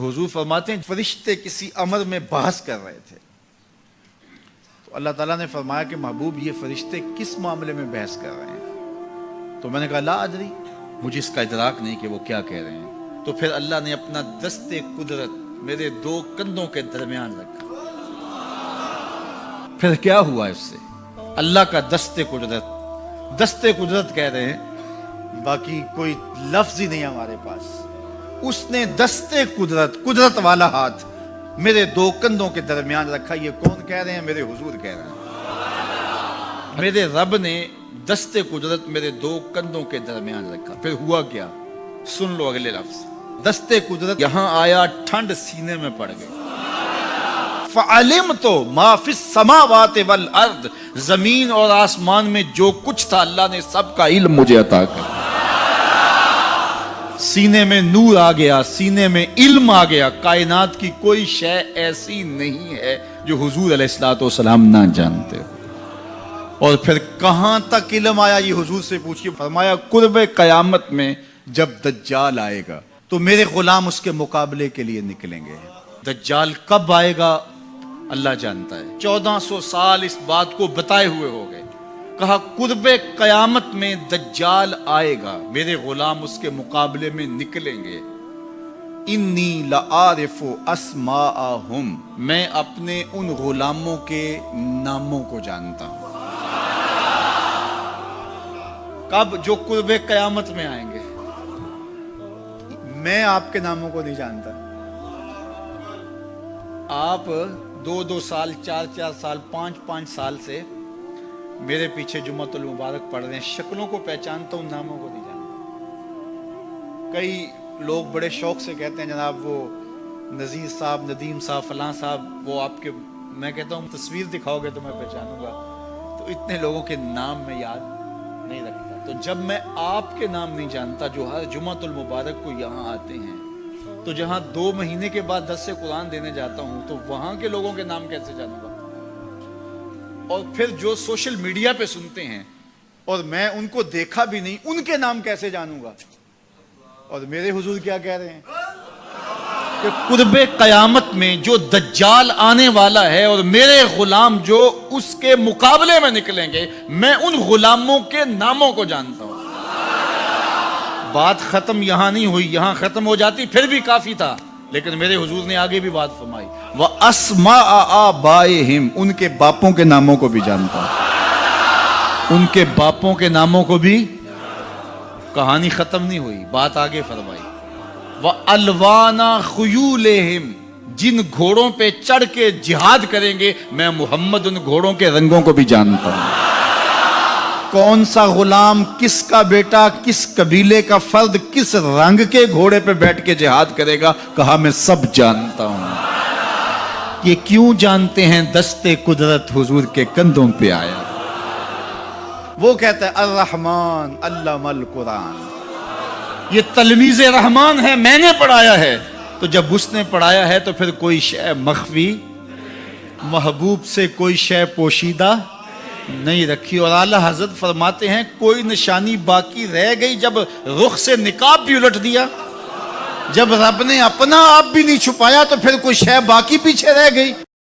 حضور فرماتے ہیں فرشتے کسی امر میں بحث کر رہے تھے تو اللہ تعالیٰ نے فرمایا کہ محبوب یہ فرشتے کس معاملے میں بحث کر رہے ہیں؟ تو میں نے کہا لا ادری، مجھے اس کا ادراک نہیں کہ وہ کیا کہہ رہے ہیں۔ تو پھر اللہ نے اپنا دست قدرت میرے دو کندھوں کے درمیان رکھا۔ پھر کیا ہوا اس سے؟ اللہ کا دست قدرت کہہ رہے ہیں، باقی کوئی لفظ ہی نہیں ہمارے پاس۔ اس نے دست قدرت والا ہاتھ میرے دو کندھوں کے درمیان رکھا۔ یہ کون کہہ رہے ہیں؟ میرے حضور کہہ رہے ہیں۔ میرے رب نے دست قدرت میرے دو کندھوں کے درمیان رکھا۔ پھر ہوا کیا؟ سن لو اگلے لفظ۔ دست قدرت یہاں آیا، ٹھنڈ سینے میں پڑ گئی۔ فَعَلِمْتُ مَا فِي السَّمَاوَاتِ وَالْأَرْضِ، زمین اور آسمان میں جو کچھ تھا اللہ نے سب کا علم مجھے عطا کر۔ سینے میں نور آ گیا، سینے میں علم آ گیا۔ کائنات کی کوئی شے ایسی نہیں ہے جو حضور علیہ الصلوۃ والسلام نہ جانتے ہو۔ اور پھر کہاں تک علم آیا یہ حضور سے پوچھیے۔ فرمایا قرب قیامت میں جب دجال آئے گا تو میرے غلام اس کے مقابلے کے لیے نکلیں گے۔ دجال کب آئے گا اللہ جانتا ہے۔ 1400 سال اس بات کو بتائے ہوئے ہو گئے۔ کہا قرب قیامت میں دجال آئے گا، میرے غلام اس کے مقابلے میں نکلیں گے۔ انی لعارف اسماءہم، میں اپنے ان غلاموں کے ناموں کو جانتا ہوں۔ کب؟ جو قرب قیامت میں آئیں گے۔ میں آپ کے ناموں کو نہیں جانتا۔ آپ 2 سال 4 سال 5 سال سے میرے پیچھے جمعۃ المبارک پڑھ رہے ہیں، شکلوں کو پہچانتا ہوں، ناموں کو نہیں جانتا۔ کئی لوگ بڑے شوق سے کہتے ہیں جناب وہ نذیر صاحب، ندیم صاحب، فلاں صاحب، وہ آپ کے، میں کہتا ہوں تصویر دکھاؤ گے تو میں پہچانوں گا۔ تو اتنے لوگوں کے نام میں یاد نہیں رکھتا۔ تو جب میں آپ کے نام نہیں جانتا جو ہر جمعۃ المبارک کو یہاں آتے ہیں، تو جہاں 2 مہینے کے بعد درس قرآن دینے جاتا ہوں تو وہاں کے لوگوں کے نام کیسے جانوں گا؟ اور پھر جو سوشل میڈیا پہ سنتے ہیں اور میں ان کو دیکھا بھی نہیں، ان کے نام کیسے جانوں گا؟ اور میرے حضور کیا کہہ رہے ہیں کہ قرب قیامت میں جو دجال آنے والا ہے اور میرے غلام جو اس کے مقابلے میں نکلیں گے، میں ان غلاموں کے ناموں کو جانتا ہوں۔ بات ختم یہاں نہیں ہوئی، یہاں ختم ہو جاتی پھر بھی کافی تھا، لیکن میرے حضور نے آگے بھی بات فرمائی۔ وَأَسْمَاءَ آبَائِهِمْ، ان کے باپوں کے ناموں کو بھی جانتا ہوں۔ ان کے باپوں کے ناموں کو بھی۔ کہانی ختم نہیں ہوئی، بات آگے فرمائی۔ وَأَلْوَانَ خُيُولِهِمْ، جن گھوڑوں پہ چڑھ کے جہاد کریں گے میں محمد ان گھوڑوں کے رنگوں کو بھی جانتا ہوں۔ کون سا غلام، کس کا بیٹا، کس قبیلے کا فرد کس رنگ کے گھوڑے پہ بیٹھ کے جہاد کرے گا، کہا میں سب جانتا ہوں۔ یہ کیوں جانتے ہیں؟ دست قدرت حضور کے کندھوں پہ آیا۔ وہ کہتا ہے الرحمن علم القرآن، یہ تلمیذ رحمان ہے، میں نے پڑھایا ہے۔ تو جب اس نے پڑھایا ہے تو پھر کوئی شے مخفی، محبوب سے کوئی شے پوشیدہ نہیں رکھی۔ اور اعلیٰ حضرت فرماتے ہیں کوئی نشانی باقی رہ گئی جب رخ سے نقاب بھی الٹ دیا، جب رب نے اپنا آپ بھی نہیں چھپایا تو پھر کوئی شے باقی پیچھے رہ گئی۔